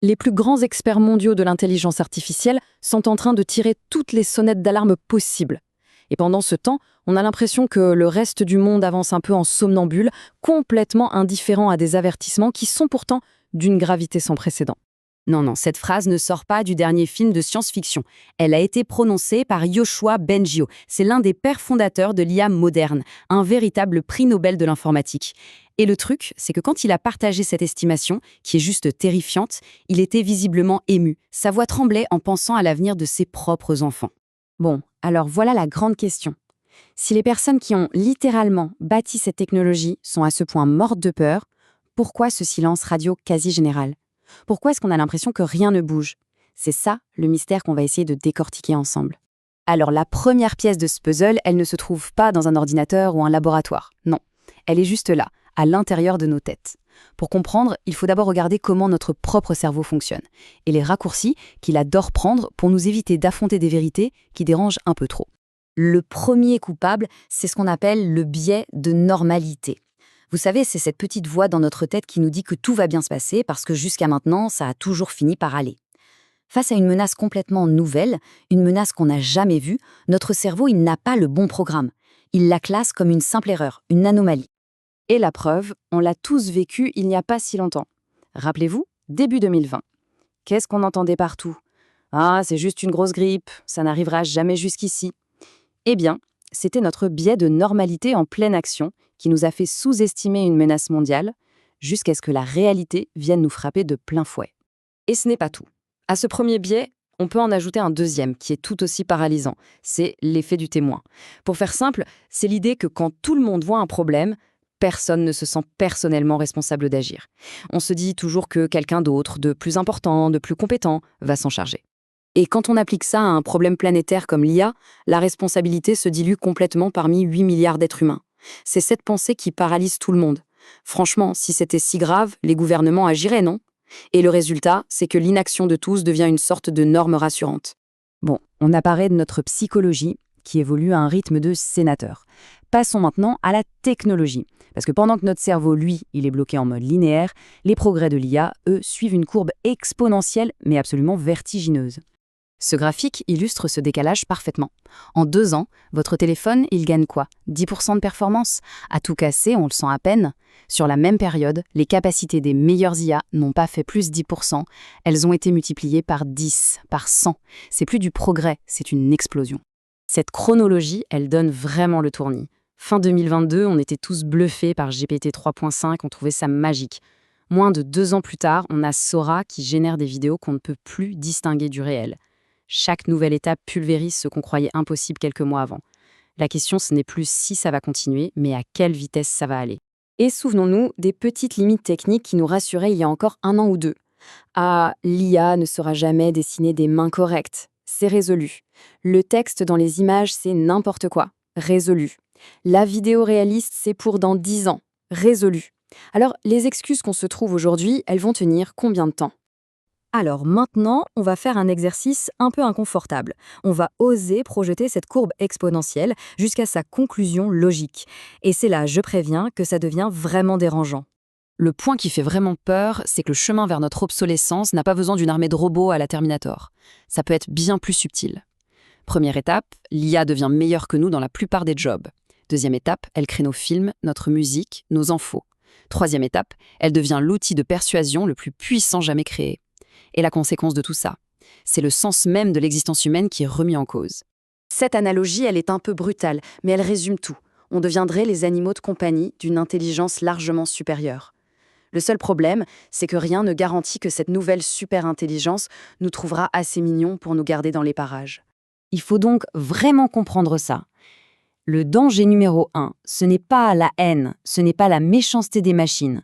Les plus grands experts mondiaux de l'intelligence artificielle sont en train de tirer toutes les sonnettes d'alarme possibles. Et pendant ce temps, on a l'impression que le reste du monde avance un peu en somnambule, complètement indifférent à des avertissements qui sont pourtant d'une gravité sans précédent. Non, non, cette phrase ne sort pas du dernier film de science-fiction. Elle a été prononcée par Yoshua Bengio. C'est l'un des pères fondateurs de l'IA moderne, un véritable prix Nobel de l'informatique. Et le truc, c'est que quand il a partagé cette estimation, qui est juste terrifiante, il était visiblement ému. Sa voix tremblait en pensant à l'avenir de ses propres enfants. Bon, alors voilà la grande question. Si les personnes qui ont littéralement bâti cette technologie sont à ce point mortes de peur, pourquoi ce silence radio quasi général ? Pourquoi est-ce qu'on a l'impression que rien ne bouge ? C'est ça, le mystère qu'on va essayer de décortiquer ensemble. Alors la première pièce de ce puzzle, elle ne se trouve pas dans un ordinateur ou un laboratoire. Non, elle est juste là, à l'intérieur de nos têtes. Pour comprendre, il faut d'abord regarder comment notre propre cerveau fonctionne et les raccourcis qu'il adore prendre pour nous éviter d'affronter des vérités qui dérangent un peu trop. Le premier coupable, c'est ce qu'on appelle le biais de normalité. Vous savez, c'est cette petite voix dans notre tête qui nous dit que tout va bien se passer parce que jusqu'à maintenant, ça a toujours fini par aller. Face à une menace complètement nouvelle, une menace qu'on n'a jamais vue, notre cerveau, il n'a pas le bon programme. Il la classe comme une simple erreur, une anomalie. Et la preuve, on l'a tous vécu il n'y a pas si longtemps. Rappelez-vous, début 2020. Qu'est-ce qu'on entendait partout ? Ah, c'est juste une grosse grippe, ça n'arrivera jamais jusqu'ici. Eh bien, c'était notre biais de normalité en pleine action qui nous a fait sous-estimer une menace mondiale jusqu'à ce que la réalité vienne nous frapper de plein fouet. Et ce n'est pas tout. À ce premier biais, on peut en ajouter un deuxième qui est tout aussi paralysant. C'est l'effet du témoin. Pour faire simple, c'est l'idée que quand tout le monde voit un problème, personne ne se sent personnellement responsable d'agir. On se dit toujours que quelqu'un d'autre, de plus important, de plus compétent, va s'en charger. Et quand on applique ça à un problème planétaire comme l'IA, la responsabilité se dilue complètement parmi 8 milliards d'êtres humains. C'est cette pensée qui paralyse tout le monde. Franchement, si c'était si grave, les gouvernements agiraient, non ? Et le résultat, c'est que l'inaction de tous devient une sorte de norme rassurante. Bon, on a parlé de notre psychologie, qui évolue à un rythme de sénateur. Passons maintenant à la technologie. Parce que pendant que notre cerveau, lui, il est bloqué en mode linéaire, les progrès de l'IA, eux, suivent une courbe exponentielle, mais absolument vertigineuse. Ce graphique illustre ce décalage parfaitement. En 2 ans, votre téléphone, il gagne quoi ? 10% de performance ? À tout casser, on le sent à peine. Sur la même période, les capacités des meilleures IA n'ont pas fait plus 10%, elles ont été multipliées par 10, par 100. C'est plus du progrès, c'est une explosion. Cette chronologie, elle donne vraiment le tournis. Fin 2022, on était tous bluffés par GPT 3.5, on trouvait ça magique. Moins de 2 ans plus tard, on a Sora qui génère des vidéos qu'on ne peut plus distinguer du réel. Chaque nouvelle étape pulvérise ce qu'on croyait impossible quelques mois avant. La question, ce n'est plus si ça va continuer, mais à quelle vitesse ça va aller. Et souvenons-nous des petites limites techniques qui nous rassuraient il y a encore 1 an ou 2. Ah, l'IA ne saura jamais dessiner des mains correctes. C'est résolu. Le texte dans les images, c'est n'importe quoi. Résolu. La vidéo réaliste, c'est pour dans 10 ans. Résolu. Alors, les excuses qu'on se trouve aujourd'hui, elles vont tenir combien de temps ? Alors maintenant, on va faire un exercice un peu inconfortable. On va oser projeter cette courbe exponentielle jusqu'à sa conclusion logique. Et c'est là, je préviens, que ça devient vraiment dérangeant. Le point qui fait vraiment peur, c'est que le chemin vers notre obsolescence n'a pas besoin d'une armée de robots à la Terminator. Ça peut être bien plus subtil. Première étape, l'IA devient meilleure que nous dans la plupart des jobs. Deuxième étape, elle crée nos films, notre musique, nos infos. Troisième étape, elle devient l'outil de persuasion le plus puissant jamais créé. Et la conséquence de tout ça, c'est le sens même de l'existence humaine qui est remis en cause. Cette analogie, elle est un peu brutale, mais elle résume tout. On deviendrait les animaux de compagnie d'une intelligence largement supérieure. Le seul problème, c'est que rien ne garantit que cette nouvelle super-intelligence nous trouvera assez mignons pour nous garder dans les parages. Il faut donc vraiment comprendre ça. Le danger numéro 1, ce n'est pas la haine, ce n'est pas la méchanceté des machines,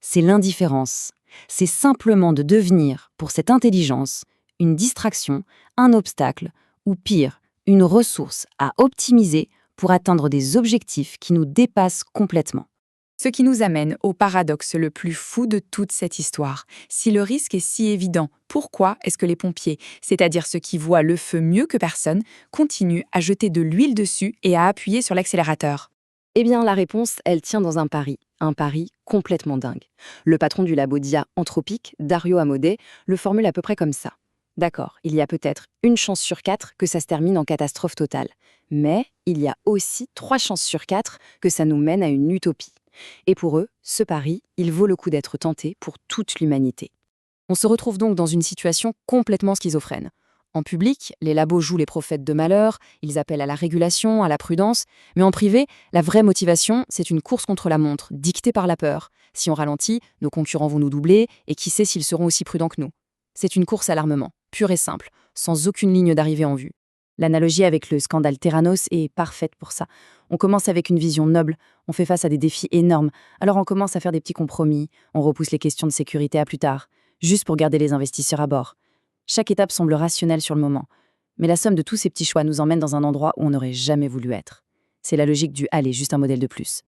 c'est l'indifférence. C'est simplement de devenir, pour cette intelligence, une distraction, un obstacle, ou pire, une ressource à optimiser pour atteindre des objectifs qui nous dépassent complètement. Ce qui nous amène au paradoxe le plus fou de toute cette histoire. Si le risque est si évident, pourquoi est-ce que les pompiers, c'est-à-dire ceux qui voient le feu mieux que personne, continuent à jeter de l'huile dessus et à appuyer sur l'accélérateur ? Eh bien, la réponse, elle tient dans un pari complètement dingue. Le patron du labo d'IA anthropique, Dario Amodei, le formule à peu près comme ça. D'accord, il y a peut-être une chance sur 4 que ça se termine en catastrophe totale. Mais il y a aussi 3 chances sur 4 que ça nous mène à une utopie. Et pour eux, ce pari, il vaut le coup d'être tenté pour toute l'humanité. On se retrouve donc dans une situation complètement schizophrène. En public, les labos jouent les prophètes de malheur, ils appellent à la régulation, à la prudence, mais en privé, la vraie motivation, c'est une course contre la montre, dictée par la peur. Si on ralentit, nos concurrents vont nous doubler, et qui sait s'ils seront aussi prudents que nous. C'est une course à l'armement, pure et simple, sans aucune ligne d'arrivée en vue. L'analogie avec le scandale Theranos est parfaite pour ça. On commence avec une vision noble, on fait face à des défis énormes, alors on commence à faire des petits compromis, on repousse les questions de sécurité à plus tard, juste pour garder les investisseurs à bord. Chaque étape semble rationnelle sur le moment, mais la somme de tous ces petits choix nous emmène dans un endroit où on n'aurait jamais voulu être. C'est la logique du « allez, juste un modèle de plus ».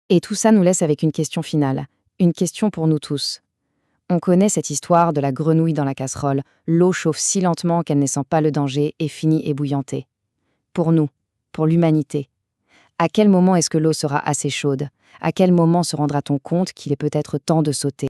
Et tout ça nous laisse avec une question finale, une question pour nous tous. On connaît cette histoire de la grenouille dans la casserole, l'eau chauffe si lentement qu'elle ne sent pas le danger et finit ébouillantée. Pour nous, pour l'humanité, à quel moment est-ce que l'eau sera assez chaude? À quel moment se rendra-t-on compte qu'il est peut-être temps de sauter?